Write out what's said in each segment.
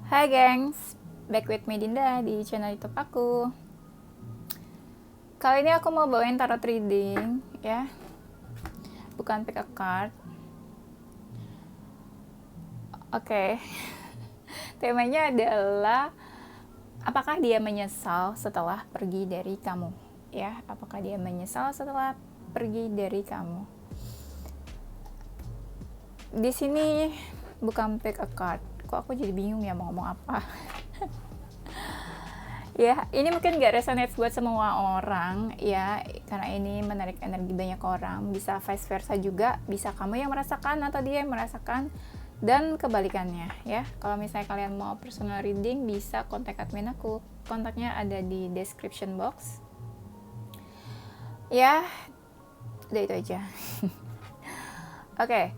Hai gengs, back with me Dinda di channel YouTube aku. Kali ini aku mau bawain tarot reading ya, bukan pick a card. Oke, temanya adalah apakah dia menyesal setelah pergi dari kamu? Ya, apakah dia menyesal setelah pergi dari kamu? Di sini bukan pick a card. Kok aku jadi bingung ya mau ngomong apa? Ya, ini mungkin gak resonate buat semua orang ya, karena ini menarik energi banyak orang. Bisa vice versa juga, bisa kamu yang merasakan atau dia yang merasakan, dan kebalikannya ya. Kalau misalnya kalian mau personal reading, bisa kontak admin aku. Kontaknya ada di description box. Ya, udah itu aja. Oke,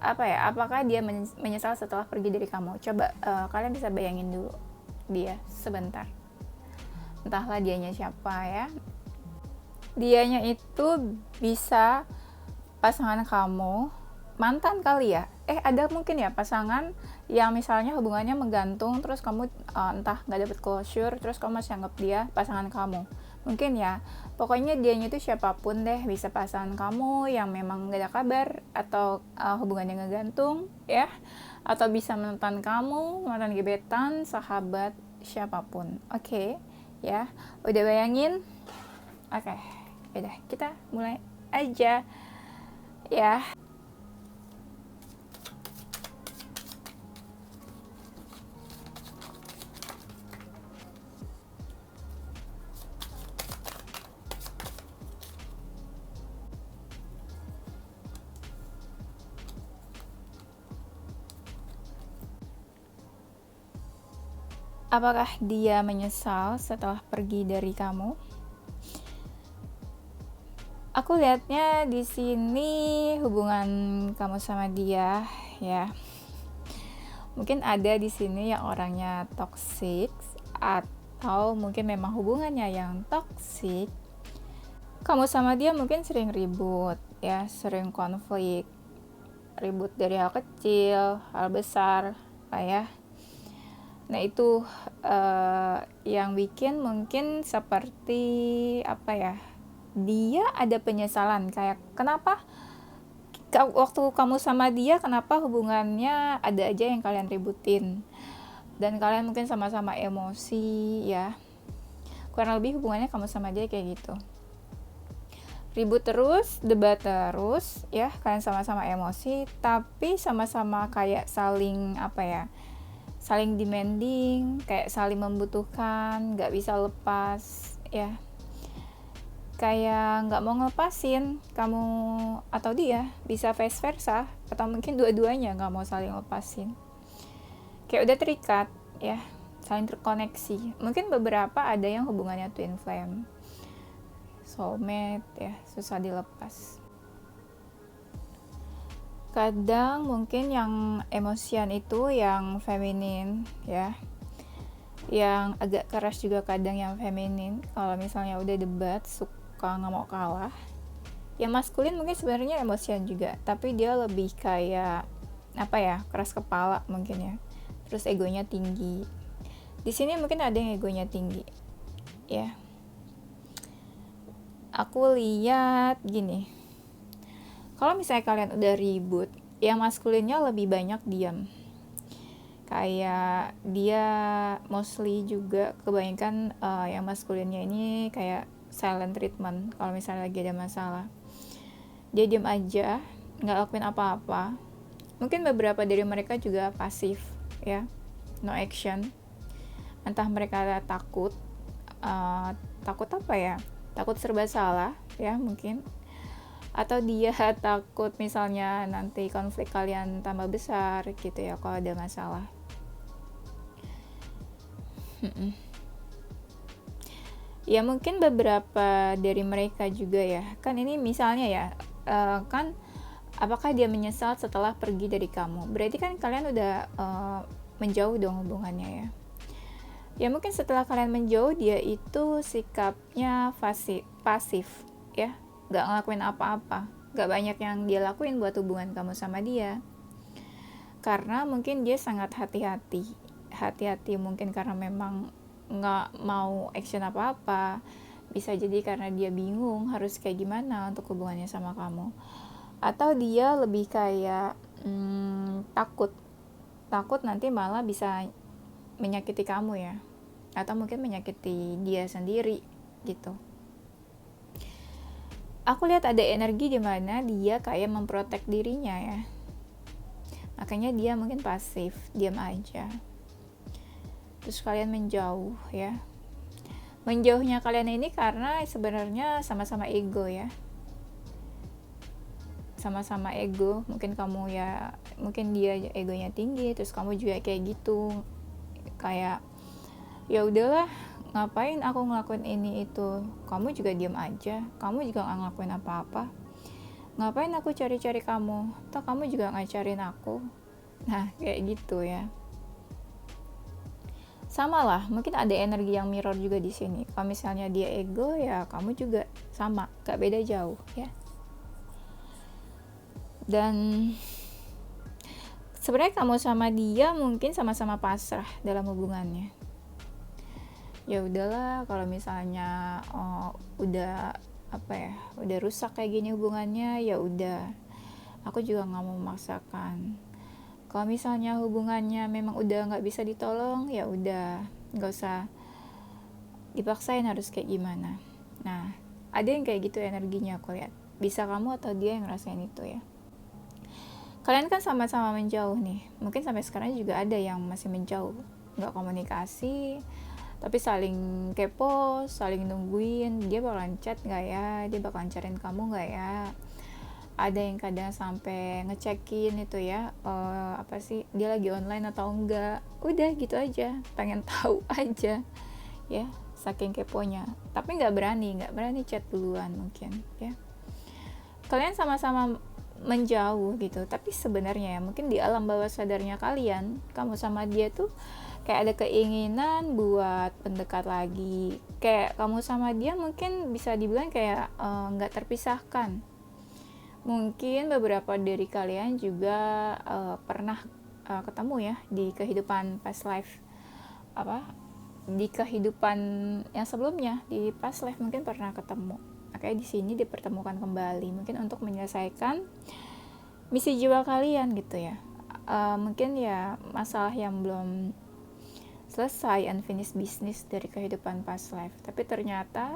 apa ya? Apakah dia menyesal setelah pergi dari kamu? Coba kalian bisa bayangin dulu dia sebentar. Entahlah dianya siapa ya. Dianya itu bisa pasangan kamu, mantan kali ya. Ada mungkin ya pasangan yang misalnya hubungannya menggantung, terus kamu entah nggak dapet closure, terus kamu masih anggap dia pasangan kamu. Mungkin ya, pokoknya dianya itu siapapun deh, bisa pasangan kamu yang memang nggak ada kabar, atau hubungannya ngegantung ya, atau bisa mantan kamu, mantan gebetan, sahabat, siapapun. Oke, ya, udah bayangin? Oke, udah kita mulai aja ya. Apakah dia menyesal setelah pergi dari kamu? Aku lihatnya di sini hubungan kamu sama dia ya. Mungkin ada di sini yang orangnya toxic, atau mungkin memang hubungannya yang toxic. Kamu sama dia mungkin sering ribut ya, sering konflik. Ribut dari hal kecil, hal besar lah ya. Nah itu yang bikin mungkin seperti apa ya, dia ada penyesalan kayak kenapa waktu kamu sama dia, kenapa hubungannya ada aja yang kalian ributin, dan kalian mungkin sama-sama emosi ya. Kurang lebih hubungannya kamu sama dia kayak gitu, ribut terus, debat terus ya, kalian sama-sama emosi tapi sama-sama kayak saling apa ya, saling demanding, kayak saling membutuhkan, nggak bisa lepas ya, kayak nggak mau ngelepasin kamu atau dia, bisa vice versa, atau mungkin dua-duanya nggak mau saling lepasin, kayak udah terikat ya, saling terkoneksi. Mungkin beberapa ada yang hubungannya twin flame, soulmate ya, susah dilepas. Kadang mungkin yang emosian itu yang feminin ya, yang agak keras juga kadang yang feminin. Kalau misalnya udah debat, suka nggak mau kalah. Yang maskulin mungkin sebenarnya emosian juga, tapi dia lebih kayak apa ya, keras kepala mungkin ya, terus egonya tinggi. Di sini mungkin ada yang egonya tinggi ya. Aku lihat gini, kalau misalnya kalian udah ribut, yang maskulinnya lebih banyak diam. Kayak dia mostly juga kebanyakan yang maskulinnya ini kayak silent treatment. Kalau misalnya lagi ada masalah, dia diam aja, nggak lakuin apa-apa. Mungkin beberapa dari mereka juga pasif ya, no action. Entah mereka takut, takut apa ya, takut serba salah ya mungkin, atau dia takut misalnya nanti konflik kalian tambah besar gitu ya kalau ada masalah. Ya mungkin beberapa dari mereka juga ya, kan ini misalnya ya, kan apakah dia menyesal setelah pergi dari kamu, berarti kan kalian udah menjauh dong hubungannya ya. Ya mungkin setelah kalian menjauh, dia itu sikapnya pasif ya, gak ngelakuin apa-apa, gak banyak yang dia lakuin buat hubungan kamu sama dia. karena mungkin dia sangat hati-hati mungkin karena memang nggak mau action apa-apa. Bisa jadi karena dia bingung harus kayak gimana untuk hubungannya sama kamu, atau dia lebih kayak takut nanti malah bisa menyakiti kamu ya, atau mungkin menyakiti dia sendiri gitu. Aku lihat ada energi di mana dia kayak memprotek dirinya ya, makanya dia mungkin pasif, diam aja, terus kalian menjauh ya. Menjauhnya kalian ini karena sebenarnya sama-sama ego ya, sama-sama ego. Mungkin kamu ya, mungkin dia egonya tinggi, terus kamu juga kayak gitu, kayak ya udahlah, ngapain aku ngelakuin ini itu, kamu juga diam aja, kamu juga nggak ngelakuin apa-apa, ngapain aku cari-cari kamu, toh kamu juga nggak cariin aku. Nah kayak gitu ya. Sama lah, mungkin ada energi yang mirror juga di sini. Kalau misalnya dia ego ya kamu juga sama, gak beda jauh ya. Dan sebenarnya kamu sama dia mungkin sama-sama pasrah dalam hubungannya. Ya udahlah, kalau misalnya udah rusak kayak gini hubungannya, ya udah, aku juga nggak mau memaksakan. Kalau misalnya hubungannya memang udah nggak bisa ditolong, ya udah, nggak usah dipaksain harus kayak gimana. Nah ada yang kayak gitu energinya, aku lihat bisa kamu atau dia yang ngerasain itu ya. Kalian kan sama-sama menjauh nih, mungkin sampai sekarang juga ada yang masih menjauh, nggak komunikasi, tapi saling kepo, saling nungguin dia bakalan chat nggak ya, dia bakalan cariin kamu nggak ya. Ada yang kadang sampai ngecekin itu ya, apa sih dia lagi online atau enggak, udah gitu aja, pengen tahu aja ya, saking keponya. Tapi nggak berani chat duluan mungkin ya. Kalian sama-sama menjauh gitu, tapi sebenarnya ya mungkin di alam bawah sadarnya kalian, kamu sama dia tuh kayak ada keinginan buat pendekat lagi. Kayak kamu sama dia mungkin bisa dibilang kayak nggak terpisahkan. Mungkin beberapa dari kalian juga pernah ketemu ya di kehidupan past life, di kehidupan yang sebelumnya, di past life mungkin pernah ketemu. Makanya di sini dipertemukan kembali, mungkin untuk menyelesaikan misi jiwa kalian gitu ya. Mungkin ya masalah yang belum selesai, unfinished business dari kehidupan past life, tapi ternyata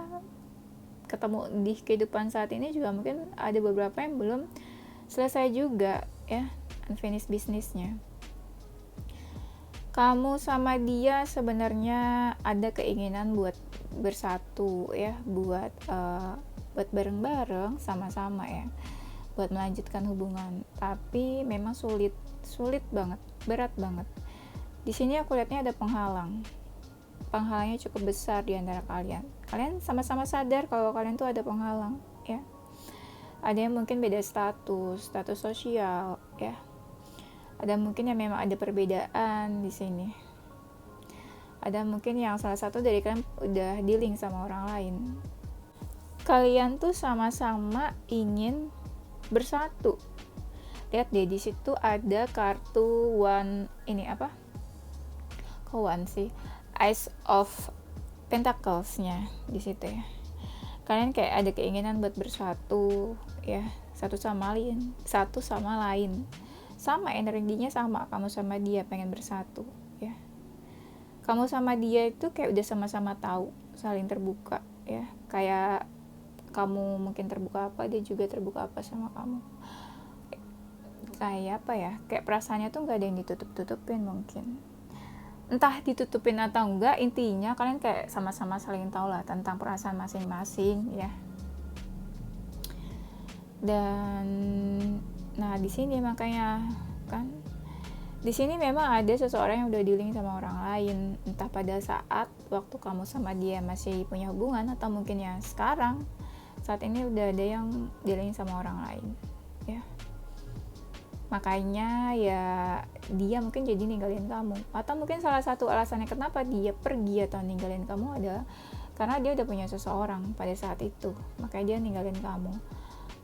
ketemu di kehidupan saat ini juga mungkin ada beberapa yang belum selesai juga ya, unfinished businessnya. Kamu sama dia sebenarnya ada keinginan buat bersatu ya, buat bareng-bareng sama-sama ya, buat melanjutkan hubungan, tapi memang sulit banget, berat banget. Di sini aku lihatnya ada penghalangnya cukup besar di antara kalian. Kalian sama-sama sadar kalau kalian tuh ada penghalang ya. Ada yang mungkin beda status sosial ya. Ada mungkin yang memang ada perbedaan di sini. Ada mungkin yang salah satu dari kalian udah dealing sama orang lain. Kalian tuh sama-sama ingin bersatu. Lihat deh, di situ ada kartu one, ini apa? One sih, Ace of Pentacles-nya di situ ya. Kalian kayak ada keinginan buat bersatu ya, satu sama lain. Sama energinya sama, kamu sama dia pengen bersatu ya. Kamu sama dia itu kayak udah sama-sama tahu, saling terbuka ya. Kayak kamu mungkin terbuka apa, dia juga terbuka apa sama kamu. Kayak apa ya, kayak perasaannya tuh gak ada yang ditutup-tutupin mungkin. Entah ditutupin atau enggak, intinya kalian kayak sama-sama saling tahu lah tentang perasaan masing-masing ya. Dan nah di sini makanya kan, di sini memang ada seseorang yang udah dealing sama orang lain, entah pada saat waktu kamu sama dia masih punya hubungan, atau mungkin ya sekarang saat ini udah ada yang dealing sama orang lain ya. Makanya ya dia mungkin jadi ninggalin kamu, atau mungkin salah satu alasannya kenapa dia pergi atau ninggalin kamu adalah karena dia udah punya seseorang pada saat itu, makanya dia ninggalin kamu.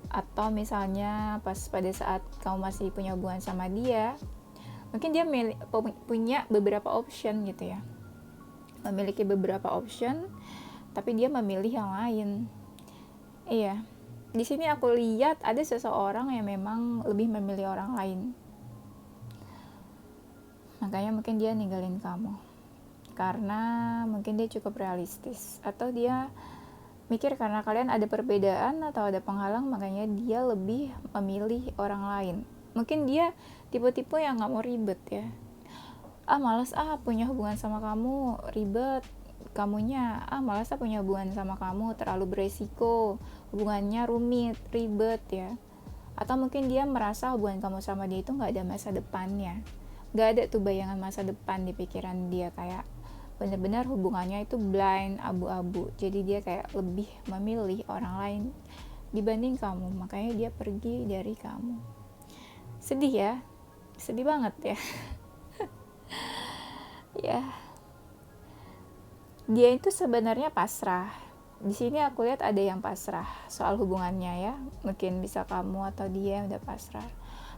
Atau misalnya pas pada saat kamu masih punya hubungan sama dia, Mungkin dia punya beberapa option gitu ya, memiliki beberapa option, tapi dia memilih yang lain. Iya, di sini aku lihat ada seseorang yang memang lebih memilih orang lain, makanya mungkin dia ninggalin kamu karena mungkin dia cukup realistis, atau dia mikir karena kalian ada perbedaan atau ada penghalang, makanya dia lebih memilih orang lain. Mungkin dia tipe-tipe yang gak mau ribet ya, malas punya hubungan sama kamu, ribet kamunya, malas punya hubungan sama kamu, terlalu beresiko, hubungannya rumit, ribet ya. Atau mungkin dia merasa hubungan kamu sama dia itu gak ada masa depannya, gak ada tuh bayangan masa depan di pikiran dia, kayak benar-benar hubungannya itu blind, abu-abu. Jadi dia kayak lebih memilih orang lain dibanding kamu, makanya dia pergi dari kamu. Sedih ya, sedih banget ya. Ya, dia itu sebenarnya pasrah. Di sini aku lihat ada yang pasrah soal hubungannya ya. Mungkin bisa kamu atau dia yang udah pasrah.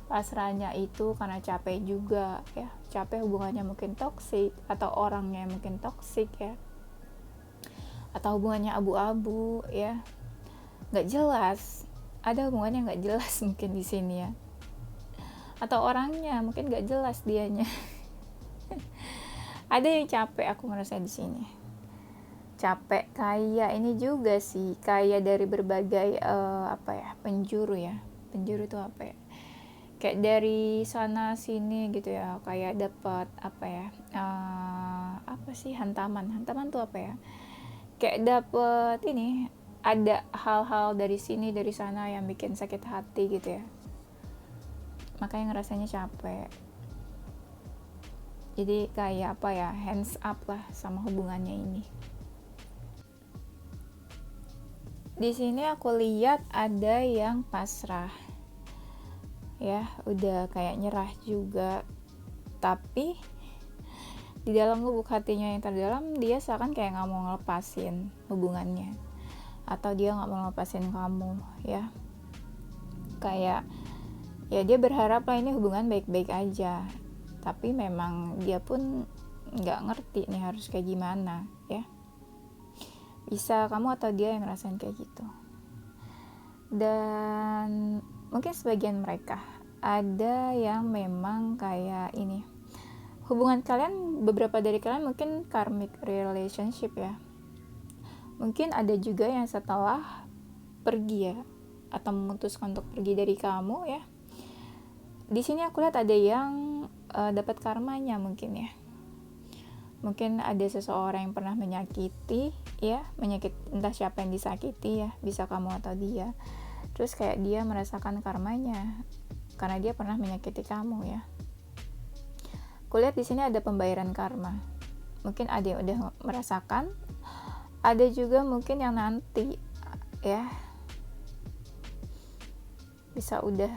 Pasrahnya itu karena capek juga ya, capek hubungannya mungkin toksik, atau orangnya mungkin toksik ya, atau hubungannya abu-abu ya, nggak jelas, ada hubungan yang nggak jelas mungkin di sini ya, atau orangnya mungkin nggak jelas dianya. Ada yang capek, aku merasa di sini capek, kayak ini juga sih, kayak dari berbagai penjuru ya. Penjuru itu apa ya, kayak dari sana sini gitu ya, kayak dapat hantaman tuh apa ya, kayak dapat ini, ada hal-hal dari sini dari sana yang bikin sakit hati gitu ya, makanya ngerasanya capek. Jadi kayak hands up lah sama hubungannya ini. Di sini aku lihat ada yang pasrah ya, udah kayak nyerah juga, tapi di dalam lubuk hatinya yang terdalam dia seakan kayak gak mau ngelepasin hubungannya, atau dia gak mau ngelepasin kamu ya, kayak ya dia berharap lah ini hubungan baik-baik aja, tapi memang dia pun gak ngerti nih harus kayak gimana ya. Bisa kamu atau dia yang ngerasain kayak gitu. Dan mungkin sebagian mereka ada yang memang kayak ini, hubungan kalian, beberapa dari kalian mungkin karmic relationship ya, mungkin ada juga yang setelah pergi ya, atau memutuskan untuk pergi dari kamu ya. Di sini aku lihat ada yang dapat karmanya mungkin ya, mungkin ada seseorang yang pernah menyakiti ya, entah siapa yang disakiti ya, bisa kamu atau dia. Terus kayak dia merasakan karmanya karena dia pernah menyakiti kamu ya. Kulihat di sini ada pembayaran karma. Mungkin ada yang udah merasakan, ada juga mungkin yang nanti ya. Bisa udah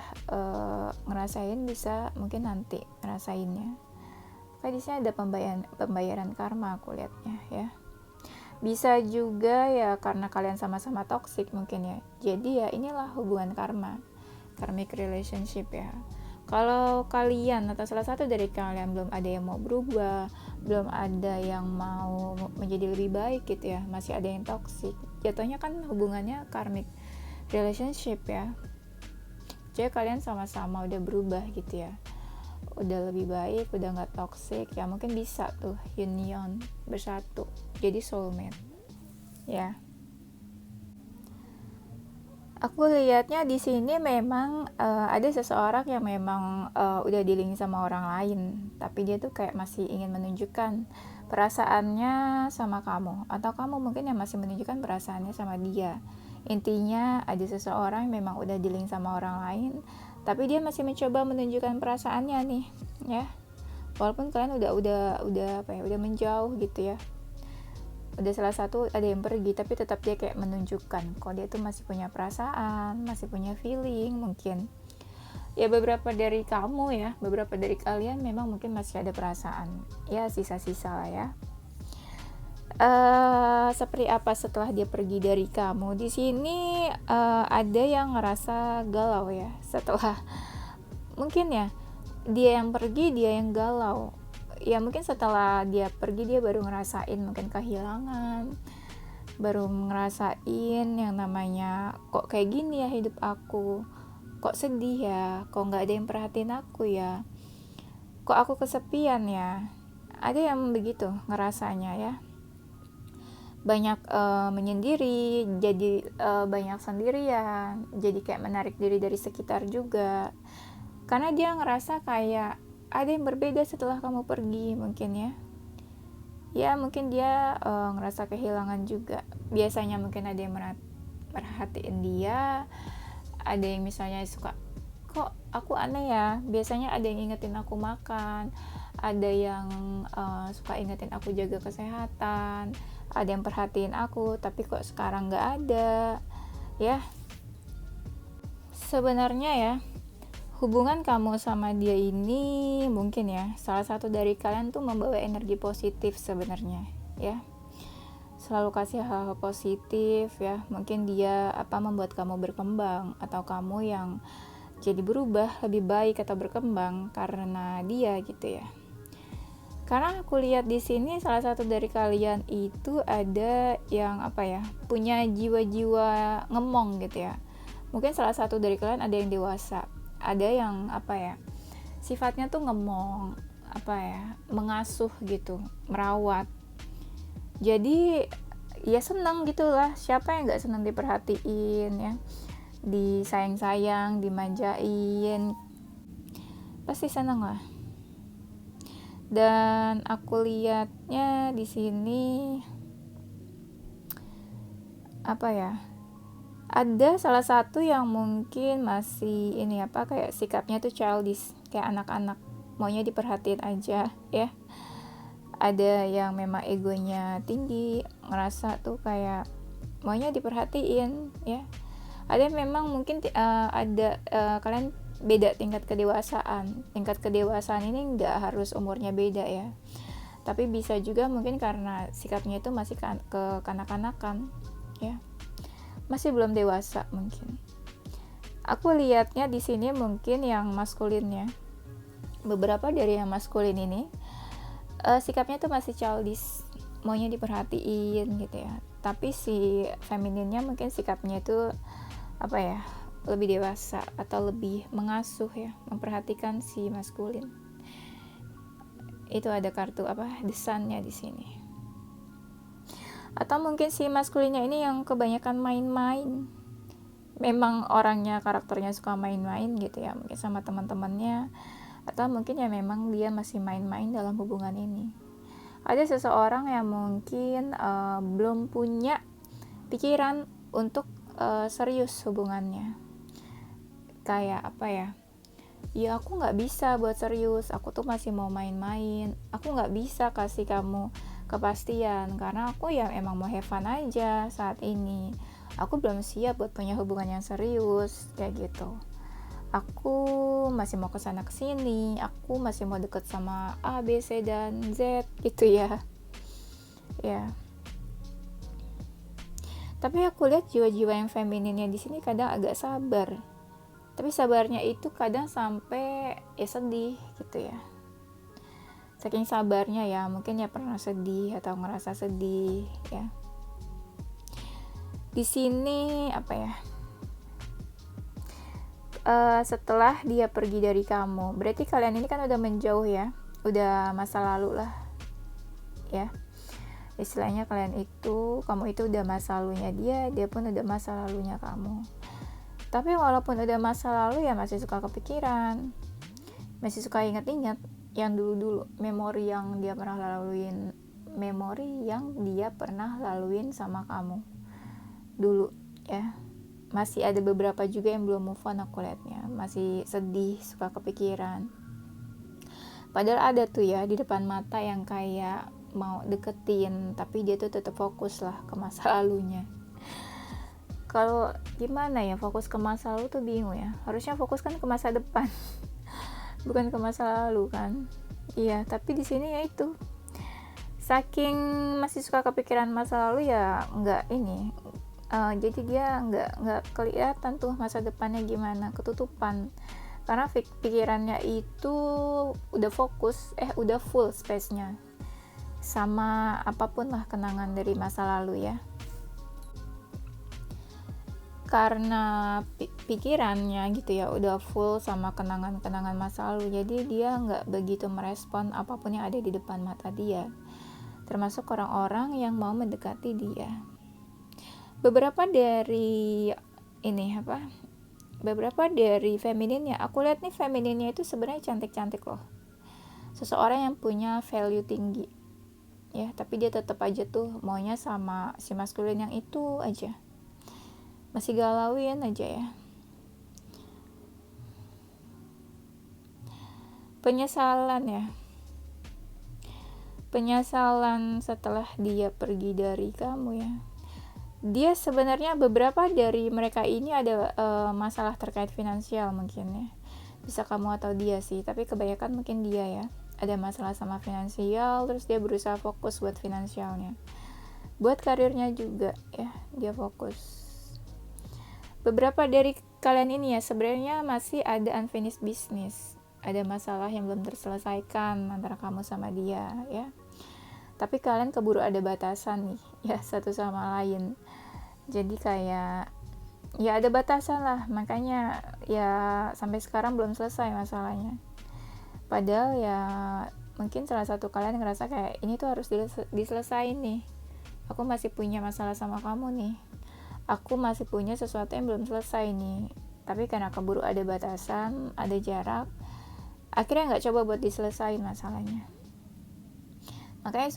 ngerasain, bisa mungkin nanti ngerasainnya. Kayak di sini ada pembayaran karma aku lihatnya ya. Bisa juga ya karena kalian sama-sama toxic mungkin ya. Jadi ya inilah hubungan karma, karmic relationship ya. Kalau kalian atau salah satu dari kalian belum ada yang mau berubah, belum ada yang mau menjadi lebih baik gitu ya, masih ada yang toxic, jatuhnya kan hubungannya karmic relationship ya. Jadi kalian sama-sama udah berubah gitu ya, udah lebih baik, udah nggak toxic ya, mungkin bisa tuh union, bersatu jadi soulmate ya. Aku lihatnya di sini memang ada seseorang yang memang udah dealing sama orang lain, tapi dia tuh kayak masih ingin menunjukkan perasaannya sama kamu, atau kamu mungkin yang masih menunjukkan perasaannya sama dia. Intinya ada seseorang yang memang udah dealing sama orang lain, tapi dia masih mencoba menunjukkan perasaannya nih ya, walaupun kalian udah menjauh gitu ya, udah salah satu ada yang pergi, tapi tetap dia kayak menunjukkan kalau dia tuh masih punya perasaan, masih punya feeling mungkin ya. Beberapa dari kamu ya, beberapa dari kalian memang mungkin masih ada perasaan ya, sisa-sisa lah ya. Seperti apa setelah dia pergi dari kamu? Di sini ada yang ngerasa galau ya, setelah mungkin ya dia yang pergi, dia yang galau. Ya mungkin setelah dia pergi dia baru ngerasain mungkin kehilangan, baru ngerasain yang namanya kok kayak gini ya hidup aku, kok sedih ya, kok nggak ada yang perhatiin aku ya, kok aku kesepian ya. Ada yang begitu ngerasanya ya, banyak menyendiri, jadi banyak sendirian, jadi kayak menarik diri dari sekitar juga, karena dia ngerasa kayak ada yang berbeda setelah kamu pergi mungkin ya. Ya mungkin dia ngerasa kehilangan juga. Biasanya mungkin ada yang merhatiin dia, ada yang misalnya suka, kok aku aneh ya, biasanya ada yang ingetin aku makan, ada yang suka ingetin aku jaga kesehatan, ada yang perhatiin aku, tapi kok sekarang nggak ada ya. Sebenarnya ya, hubungan kamu sama dia ini mungkin ya salah satu dari kalian tuh membawa energi positif sebenarnya ya, selalu kasih hal-hal positif ya. Mungkin dia membuat kamu berkembang, atau kamu yang jadi berubah lebih baik atau berkembang karena dia gitu ya. Karena aku lihat di sini salah satu dari kalian itu ada yang punya jiwa-jiwa ngemong gitu ya. Mungkin salah satu dari kalian ada yang dewasa, ada yang sifatnya tuh ngemong, mengasuh gitu, merawat. Jadi ya senang gitulah, siapa yang nggak senang diperhatiin ya, disayang-sayang, dimanjain, pasti senang lah. Dan aku lihatnya di sini ada salah satu yang mungkin masih kayak sikapnya tuh childish, kayak anak-anak, maunya diperhatiin aja ya. Ada yang memang egonya tinggi, ngerasa tuh kayak maunya diperhatiin ya. Ada yang memang mungkin kalian beda tingkat kedewasaan. Tingkat kedewasaan ini nggak harus umurnya beda ya, tapi bisa juga mungkin karena sikapnya itu masih kekanak-kanakan ya, masih belum dewasa mungkin. Aku lihatnya di sini mungkin yang maskulinnya, beberapa dari yang maskulin ini sikapnya tuh masih childish, maunya diperhatiin gitu ya. Tapi si femininnya mungkin sikapnya itu lebih dewasa atau lebih mengasuh ya, memperhatikan si maskulin. Itu ada kartu the sun-nya di sini. Atau mungkin si maskulinnya ini yang kebanyakan main-main. Memang orangnya, karakternya suka main-main gitu ya, mungkin sama teman-temannya, atau mungkin ya memang dia masih main-main dalam hubungan ini. Ada seseorang yang mungkin belum punya pikiran untuk serius hubungannya. Kayak ya aku nggak bisa buat serius, aku tuh masih mau main-main, aku nggak bisa kasih kamu kepastian karena aku ya emang mau have fun aja saat ini, aku belum siap buat punya hubungan yang serius kayak gitu. Aku masih mau kesana kesini, aku masih mau deket sama A, B, C, dan Z gitu ya. Tapi aku lihat jiwa-jiwa yang femininnya di sini kadang agak sabar. Tapi sabarnya itu kadang sampai ya sedih gitu ya. Saking sabarnya ya, mungkin ya pernah sedih atau ngerasa sedih ya. Di sini setelah dia pergi dari kamu, berarti kalian ini kan udah menjauh ya, udah masa lalu lah ya. Istilahnya kamu itu udah masa lalunya dia pun udah masa lalunya kamu. Tapi walaupun udah masa lalu ya masih suka kepikiran, masih suka ingat-ingat yang dulu-dulu, memori yang dia pernah laluin sama kamu dulu ya. Masih ada beberapa juga yang belum move on, aku lihatnya masih sedih, suka kepikiran. Padahal ada tuh ya di depan mata yang kayak mau deketin, tapi dia tuh tetap fokus lah ke masa lalunya. Kalau gimana ya, fokus ke masa lalu tuh bingung ya, harusnya fokus kan ke masa depan bukan ke masa lalu kan. Iya, tapi di sini ya itu, saking masih suka kepikiran masa lalu ya jadi dia nggak kelihatan tuh masa depannya gimana, ketutupan karena pikirannya itu udah full space-nya sama apapun lah kenangan dari masa lalu ya. Karena pikirannya gitu ya udah full sama kenangan-kenangan masa lalu, jadi dia nggak begitu merespon apapun yang ada di depan mata dia, termasuk orang-orang yang mau mendekati dia. Beberapa dari femininnya, aku lihat nih femininnya itu sebenarnya cantik-cantik loh, seseorang yang punya value tinggi ya, tapi dia tetap aja tuh maunya sama si maskulin yang itu aja, masih galauin aja ya. Penyesalan setelah dia pergi dari kamu ya. Dia sebenarnya beberapa dari mereka ini ada masalah terkait finansial mungkin ya. Bisa kamu atau dia sih, tapi kebanyakan mungkin dia ya. Ada masalah sama finansial, terus dia berusaha fokus buat finansialnya. Buat karirnya juga ya, dia fokus. Beberapa dari kalian ini ya sebenarnya masih ada unfinished business, ada masalah yang belum terselesaikan antara kamu sama dia ya. Tapi kalian keburu ada batasan nih ya satu sama lain. Jadi kayak ya ada batasan lah, makanya ya sampai sekarang belum selesai masalahnya. Padahal ya mungkin salah satu kalian ngerasa kayak ini tuh harus diselesain nih. Aku masih punya masalah sama kamu nih. Aku masih punya sesuatu yang belum selesai nih, tapi karena keburu ada batasan, ada jarak, akhirnya nggak coba buat diselesain masalahnya. Makanya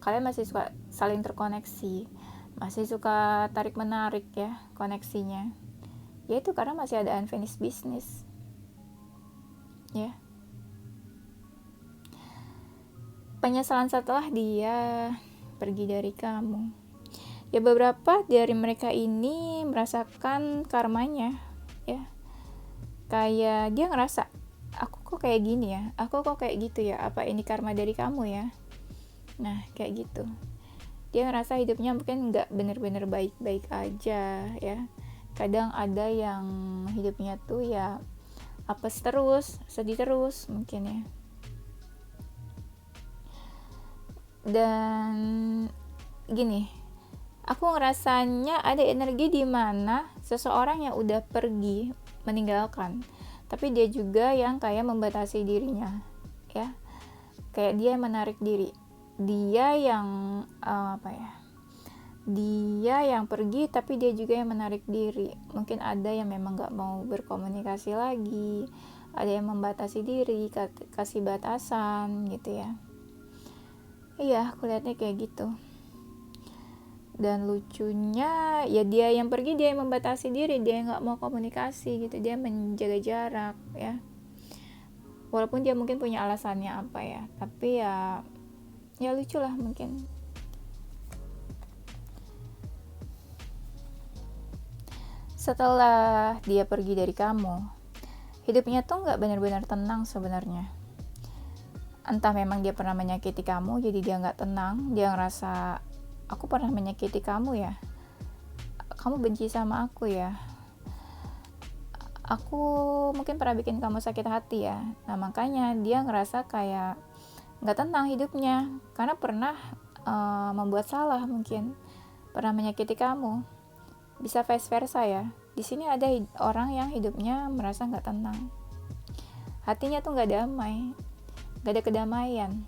kalian masih suka saling terkoneksi, masih suka tarik menarik ya koneksinya, yaitu karena masih ada unfinished business ya. Penyesalan setelah dia pergi dari kamu ya, beberapa dari mereka ini merasakan karmanya ya, kayak dia ngerasa aku kok kayak gini ya, aku kok kayak gitu ya, apa ini karma dari kamu ya. Nah kayak gitu, dia ngerasa hidupnya mungkin nggak bener-bener baik-baik aja ya. Kadang ada yang hidupnya tuh ya apes terus, sedih terus mungkin ya. Dan gini, aku ngerasanya ada energi di mana seseorang yang udah pergi meninggalkan, tapi dia juga yang kayak membatasi dirinya ya, kayak dia menarik diri, dia yang dia yang pergi tapi dia juga yang menarik diri. Mungkin ada yang memang gak mau berkomunikasi lagi, ada yang membatasi diri, kasih batasan gitu ya. Iya, aku lihatnya kayak gitu. Dan lucunya ya dia yang pergi, dia yang membatasi diri, dia yang gak mau komunikasi gitu, dia menjaga jarak ya, walaupun dia mungkin punya alasannya apa ya, tapi ya lucu lah mungkin. Setelah dia pergi dari kamu, hidupnya tuh gak benar-benar tenang sebenarnya. Entah memang dia pernah menyakiti kamu jadi dia gak tenang, dia ngerasa aku pernah menyakiti kamu ya, kamu benci sama aku ya, aku mungkin pernah bikin kamu sakit hati ya. Nah makanya dia ngerasa kayak gak tenang hidupnya, karena pernah membuat salah, mungkin pernah menyakiti kamu. Bisa vice versa ya, di sini ada orang yang hidupnya merasa gak tenang, hatinya tuh gak damai, gak ada kedamaian,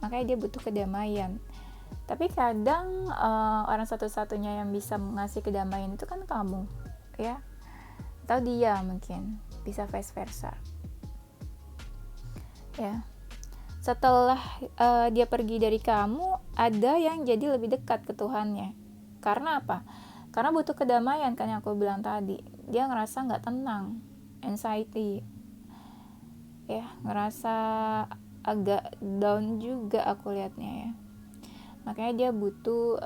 makanya dia butuh kedamaian. Tapi kadang orang satu-satunya yang bisa ngasih kedamaian itu kan kamu ya, atau dia, mungkin bisa vice versa ya. Setelah dia pergi dari kamu, ada yang jadi lebih dekat ke Tuhannya. Karena apa? Karena butuh kedamaian kan yang aku bilang tadi. Dia ngerasa gak tenang, anxiety ya, ngerasa agak down juga aku lihatnya ya. Makanya dia butuh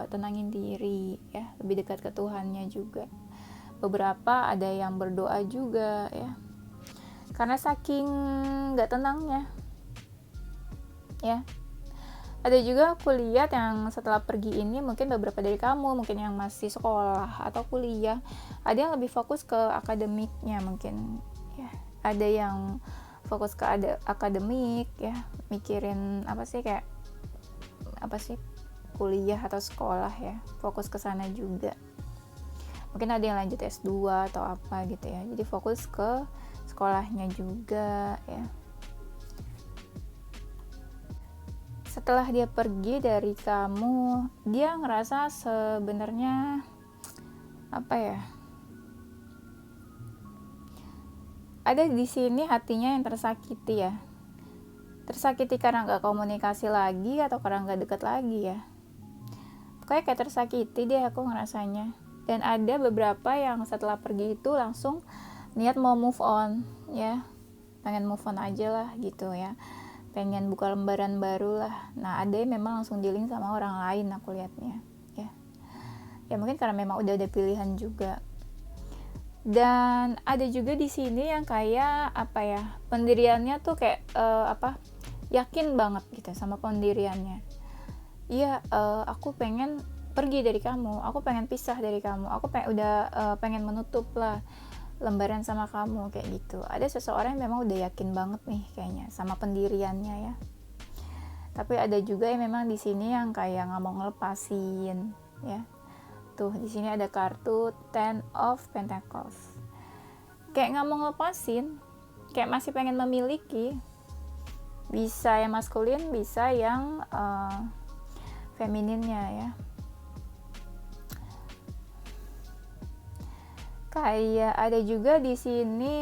tenangin diri ya, lebih dekat ke Tuhannya juga. Beberapa ada yang berdoa juga ya, karena saking gak tenangnya ya. Ada juga aku lihat yang setelah pergi ini mungkin beberapa dari kamu mungkin yang masih sekolah atau kuliah, ada yang lebih fokus ke akademiknya mungkin ya, ada yang fokus ke akademik ya, mikirin apa sih, kayak apa sih, kuliah atau sekolah ya, fokus ke sana juga. Mungkin ada yang lanjut S2 atau apa gitu ya, jadi fokus ke sekolahnya juga ya. Setelah dia pergi dari kamu, dia ngerasa sebenarnya apa ya, ada di sini hatinya yang tersakiti ya, tersakiti karena nggak komunikasi lagi atau karena nggak deket lagi ya, kayak tersakiti deh aku ngerasanya. Dan ada beberapa yang setelah pergi itu langsung niat mau move on ya, pengen move on aja lah gitu ya, pengen buka lembaran baru lah. Nah ada yang memang langsung dealing sama orang lain aku lihatnya ya, ya mungkin karena memang udah ada pilihan juga. Dan ada juga di sini yang kayak apa ya, pendiriannya tuh kayak yakin banget gitu sama pendiriannya. Iya, aku pengen pergi dari kamu, aku pengen pisah dari kamu, aku pengen menutup lah lembaran sama kamu kayak gitu. Ada seseorang yang memang udah yakin banget nih kayaknya sama pendiriannya ya. Tapi ada juga yang memang di sini yang kayak nggak mau ngelepasin ya. Tuh di sini ada kartu Ten of Pentacles. Kayak nggak mau ngelepasin, kayak masih pengen memiliki. Bisa yang maskulin, bisa yang femininnya ya. Kayak ada juga di sini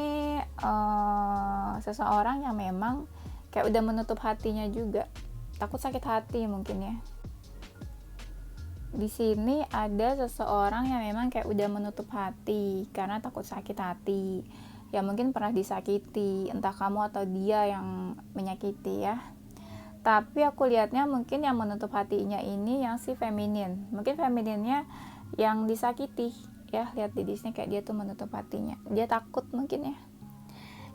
seseorang yang memang kayak udah menutup hatinya juga, takut sakit hati mungkin ya. Di sini ada seseorang yang memang kayak udah menutup hati karena takut sakit hati. Ya mungkin pernah disakiti, entah kamu atau dia yang menyakiti ya. Tapi aku lihatnya mungkin yang menutup hatinya ini yang si feminin. Mungkin femininnya yang disakiti. Ya, lihat di sini kayak dia tuh menutup hatinya. Dia takut mungkin ya.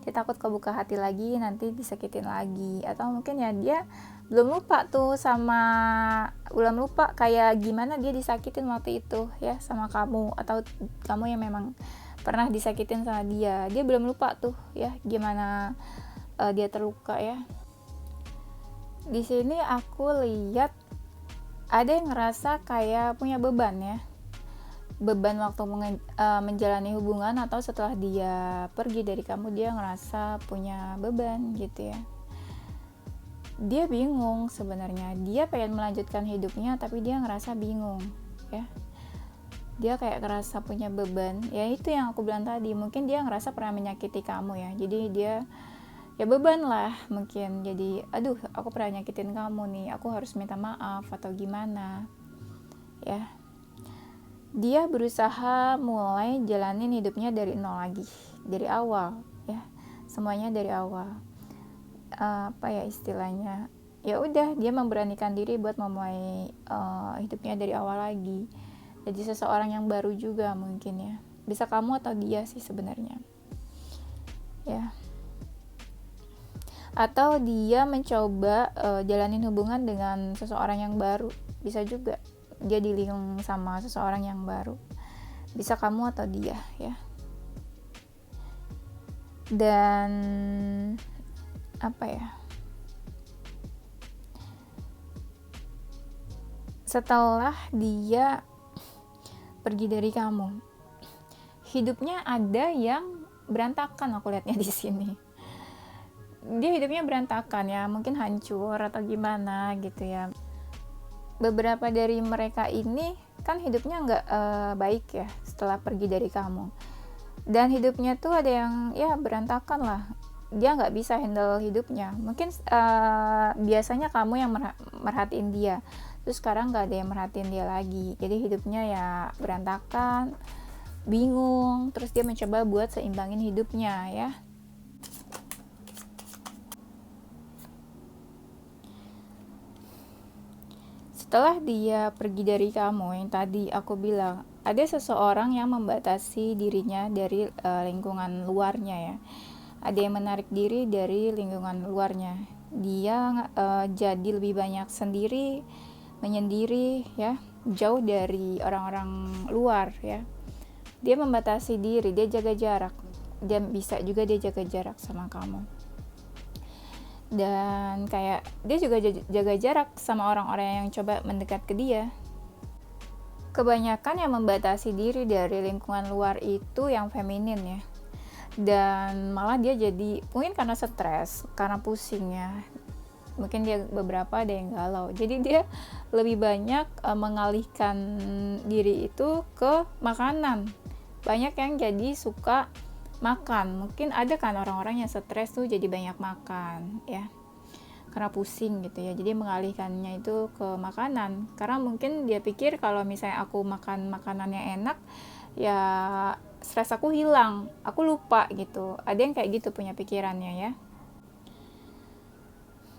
Dia takut kebuka hati lagi, nanti disakitin lagi. Atau mungkin ya dia belum lupa kayak gimana dia disakitin waktu itu ya sama kamu, atau kamu yang memang pernah disakitin sama dia. Dia belum lupa tuh ya gimana dia terluka ya. Di sini aku lihat ada yang ngerasa kayak punya beban ya. Beban waktu menjalani hubungan, atau setelah dia pergi dari kamu dia ngerasa punya beban gitu ya. Dia bingung sebenarnya, dia pengen melanjutkan hidupnya tapi dia ngerasa bingung ya. Dia kayak ngerasa punya beban, ya itu yang aku bilang tadi, mungkin dia ngerasa pernah menyakiti kamu ya, jadi dia ya beban lah mungkin, jadi aduh aku pernah nyakitin kamu nih, aku harus minta maaf atau gimana ya. Dia berusaha mulai jalanin hidupnya dari nol lagi, dari awal ya, semuanya dari awal. Apa ya istilahnya, ya udah dia memberanikan diri buat memulai hidupnya dari awal lagi, jadi seseorang yang baru juga mungkin ya, bisa kamu atau dia sih sebenarnya ya. Atau dia mencoba jalanin hubungan dengan seseorang yang baru, bisa juga dia dealing sama seseorang yang baru, bisa kamu atau dia ya. Dan apa ya, setelah dia pergi dari kamu, hidupnya ada yang berantakan aku lihatnya di sini. Dia hidupnya berantakan ya, mungkin hancur atau gimana gitu ya. Beberapa dari mereka ini kan hidupnya nggak baik ya setelah pergi dari kamu, dan hidupnya tuh ada yang ya berantakan lah, dia nggak bisa handle hidupnya. Mungkin biasanya kamu yang merhatiin dia, terus sekarang nggak ada yang merhatiin dia lagi, jadi hidupnya ya berantakan, bingung, terus dia mencoba buat seimbangin hidupnya ya. Setelah dia pergi dari kamu, yang tadi aku bilang, ada seseorang yang membatasi dirinya dari lingkungan luarnya ya. Ada yang menarik diri dari lingkungan luarnya. dia jadi lebih banyak sendiri, menyendiri ya, jauh dari orang-orang luar ya. Dia membatasi diri, dia jaga jarak. Dia bisa juga dia jaga jarak sama kamu. Dan kayak dia juga jaga jarak sama orang-orang yang coba mendekat ke dia. Kebanyakan yang membatasi diri dari lingkungan luar itu yang feminin ya. Dan malah dia jadi, mungkin karena stres, karena pusing ya, mungkin dia beberapa ada yang galau, jadi dia lebih banyak mengalihkan diri itu ke makanan. Banyak yang jadi suka makan, mungkin ada kan orang-orang yang stres tuh jadi banyak makan ya, karena pusing gitu ya, jadi mengalihkannya itu ke makanan, karena mungkin dia pikir kalau misalnya aku makan makanannya enak ya stres aku hilang, aku lupa gitu. Ada yang kayak gitu punya pikirannya ya.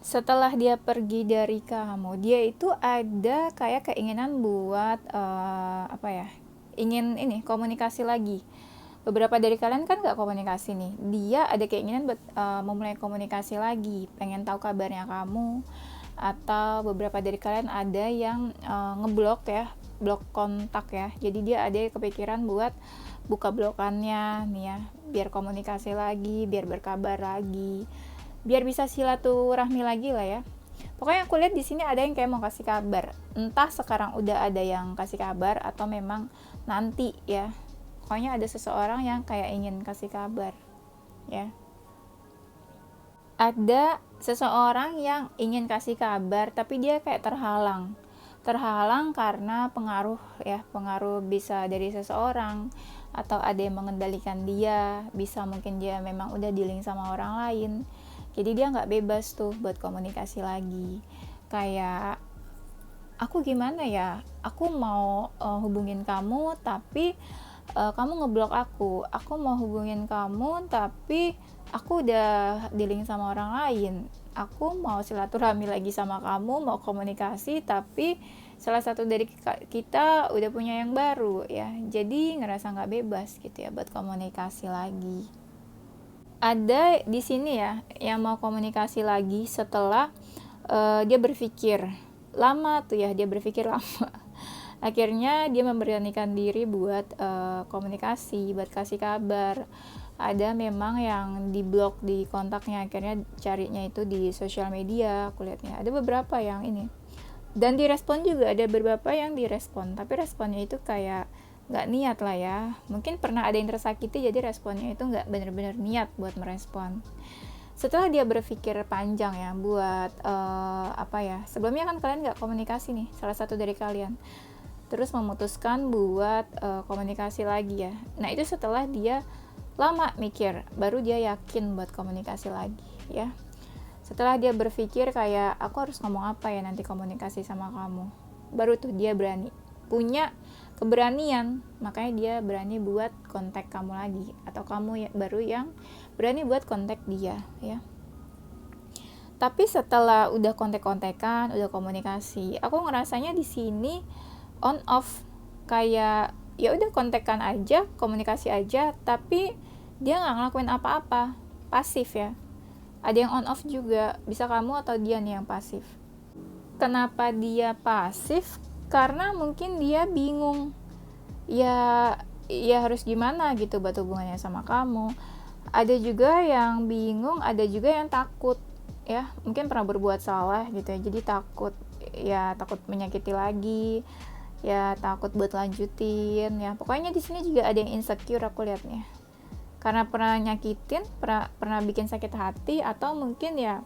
Setelah dia pergi dari kamu, dia itu ada kayak keinginan buat ingin ini komunikasi lagi. Beberapa dari kalian kan gak komunikasi nih, dia ada keinginan buat memulai komunikasi lagi, pengen tahu kabarnya kamu. Atau beberapa dari kalian ada yang ngeblok ya, blok kontak ya, jadi dia ada kepikiran buat buka blokannya nih ya, biar komunikasi lagi, biar berkabar lagi, biar bisa silaturahmi lagi lah ya. Pokoknya aku lihat di sini ada yang kayak mau kasih kabar, entah sekarang udah ada yang kasih kabar atau memang nanti ya. Pokoknya ada seseorang yang kayak ingin kasih kabar ya. Ada seseorang yang ingin kasih kabar tapi dia kayak terhalang karena pengaruh bisa dari seseorang, atau ada yang mengendalikan dia, bisa mungkin dia memang udah dealing sama orang lain, jadi dia nggak bebas tuh buat komunikasi lagi. Kayak aku gimana ya, aku mau hubungin kamu tapi kamu ngeblok aku mau hubungin kamu tapi aku udah dealing sama orang lain, aku mau silaturahmi lagi sama kamu, mau komunikasi tapi salah satu dari kita udah punya yang baru ya, jadi ngerasa nggak bebas gitu ya buat komunikasi lagi. Ada di sini ya yang mau komunikasi lagi setelah dia berpikir lama tuh ya, dia berpikir lama. Akhirnya dia memberanikan diri buat komunikasi, buat kasih kabar. Ada memang yang diblok di kontaknya, akhirnya carinya itu di sosial media. Aku lihatnya ada beberapa yang ini, dan direspon juga, ada beberapa yang direspon, tapi responnya itu kayak nggak niat lah ya. Mungkin pernah ada yang tersakiti, jadi responnya itu nggak benar-benar niat buat merespon. Setelah dia berpikir panjang ya buat sebelumnya kan kalian nggak komunikasi nih, salah satu dari kalian, terus memutuskan buat komunikasi lagi ya. Nah itu setelah dia lama mikir, baru dia yakin buat komunikasi lagi ya. Setelah dia berpikir kayak aku harus ngomong apa ya nanti komunikasi sama kamu, baru tuh dia berani, punya keberanian, makanya dia berani buat kontak kamu lagi, atau kamu baru yang berani buat kontak dia ya. Tapi setelah udah kontak-kontakan, udah komunikasi, aku ngerasanya di sini on off, kayak ya udah kontekan aja, komunikasi aja, tapi dia nggak ngelakuin apa-apa, pasif ya. Ada yang on off juga, bisa kamu atau dia nih yang pasif. Kenapa dia pasif? Karena mungkin dia bingung ya harus gimana gitu buat hubungannya sama kamu. Ada juga yang bingung, ada juga yang takut ya, mungkin pernah berbuat salah gitu ya, jadi takut menyakiti lagi ya, takut buat lanjutin ya. Pokoknya di sini juga ada yang insecure aku lihatnya, karena pernah nyakitin, pernah bikin sakit hati, atau mungkin ya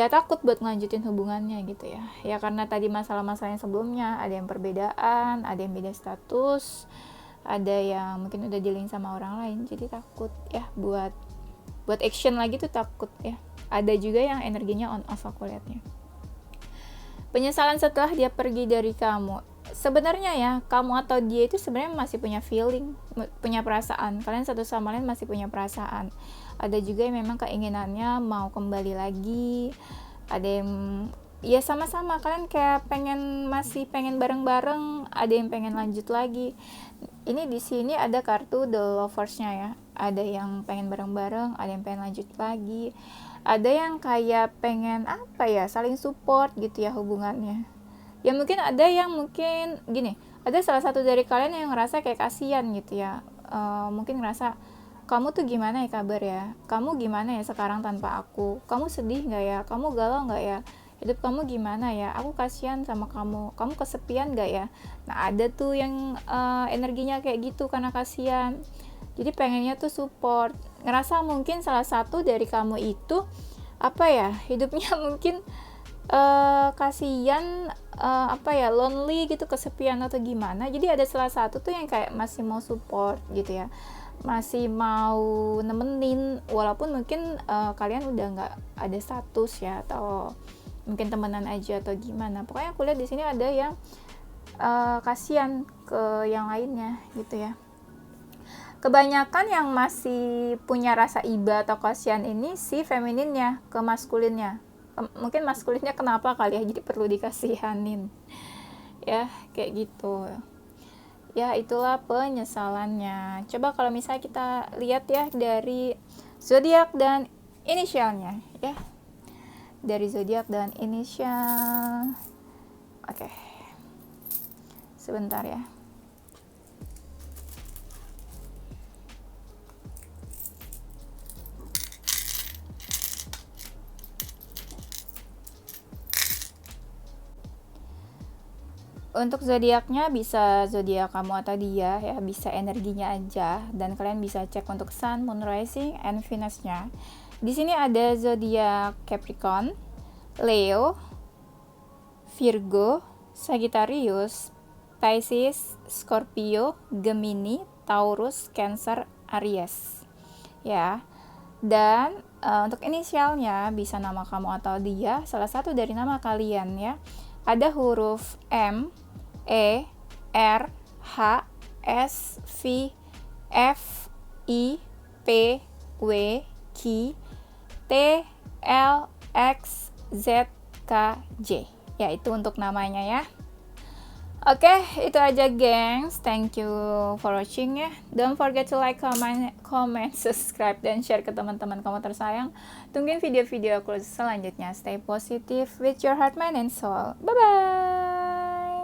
takut buat ngelanjutin hubungannya gitu ya. Ya karena tadi masalah-masalah yang sebelumnya, ada yang perbedaan, ada yang beda status, ada yang mungkin udah dealing sama orang lain, jadi takut ya buat action lagi tuh, takut ya. Ada juga yang energinya on off aku lihatnya. Penyesalan setelah dia pergi dari kamu, sebenarnya ya kamu atau dia itu sebenarnya masih punya feeling, punya perasaan, kalian satu sama lain masih punya perasaan. Ada juga yang memang keinginannya mau kembali lagi, ada yang ya sama-sama kalian kayak masih pengen bareng-bareng, ada yang pengen lanjut lagi. Ini di sini ada kartu The Lovers-nya ya, ada yang pengen bareng-bareng, ada yang pengen lanjut lagi, Ada yang kayak pengen apa ya, saling support gitu ya hubungannya. Ya mungkin ada yang mungkin gini, ada salah satu dari kalian yang ngerasa kayak kasihan gitu ya. Mungkin ngerasa, kamu tuh gimana ya kabar ya, kamu gimana ya sekarang tanpa aku, kamu sedih nggak ya, kamu galau nggak ya, hidup kamu gimana ya, aku kasihan sama kamu, kamu kesepian nggak ya. Nah ada tuh yang energinya kayak gitu karena kasihan, jadi pengennya tuh support, ngerasa mungkin salah satu dari kamu itu apa ya, hidupnya mungkin kasihan, apa ya, lonely gitu, kesepian atau gimana. Jadi ada salah satu tuh yang kayak masih mau support gitu ya, masih mau nemenin walaupun mungkin kalian udah nggak ada status ya, atau mungkin temenan aja atau gimana. Pokoknya aku lihat di sini ada yang kasihan ke yang lainnya gitu ya. Kebanyakan yang masih punya rasa iba atau kasihan ini si femininnya ke maskulinnya. Mungkin maskulinnya kenapa kali ya, jadi perlu dikasihanin ya, kayak gitu ya. Itulah penyesalannya. Coba kalau misalnya kita lihat ya dari zodiak dan inisialnya ya, dari zodiak dan inisial. Oke, sebentar ya. Untuk zodiaknya bisa zodiak kamu atau dia ya, bisa energinya aja, dan kalian bisa cek untuk sun, moon, rising, and Venus-nya. Di sini ada zodiak Capricorn, Leo, Virgo, Sagittarius, Pisces, Scorpio, Gemini, Taurus, Cancer, Aries. Ya. Dan untuk inisialnya bisa nama kamu atau dia, salah satu dari nama kalian ya. Ada huruf M, E, R, H, S, V, F, I, P, W, Q, T, L, X, Z, K, J. Ya, itu untuk namanya ya. Oke, itu aja gengs. Thank you for watching ya. Don't forget to like, comment, subscribe, dan share ke teman-teman kamu tersayang. Tungguin video-video aku selanjutnya. Stay positive with your heart, mind, and soul. Bye-bye.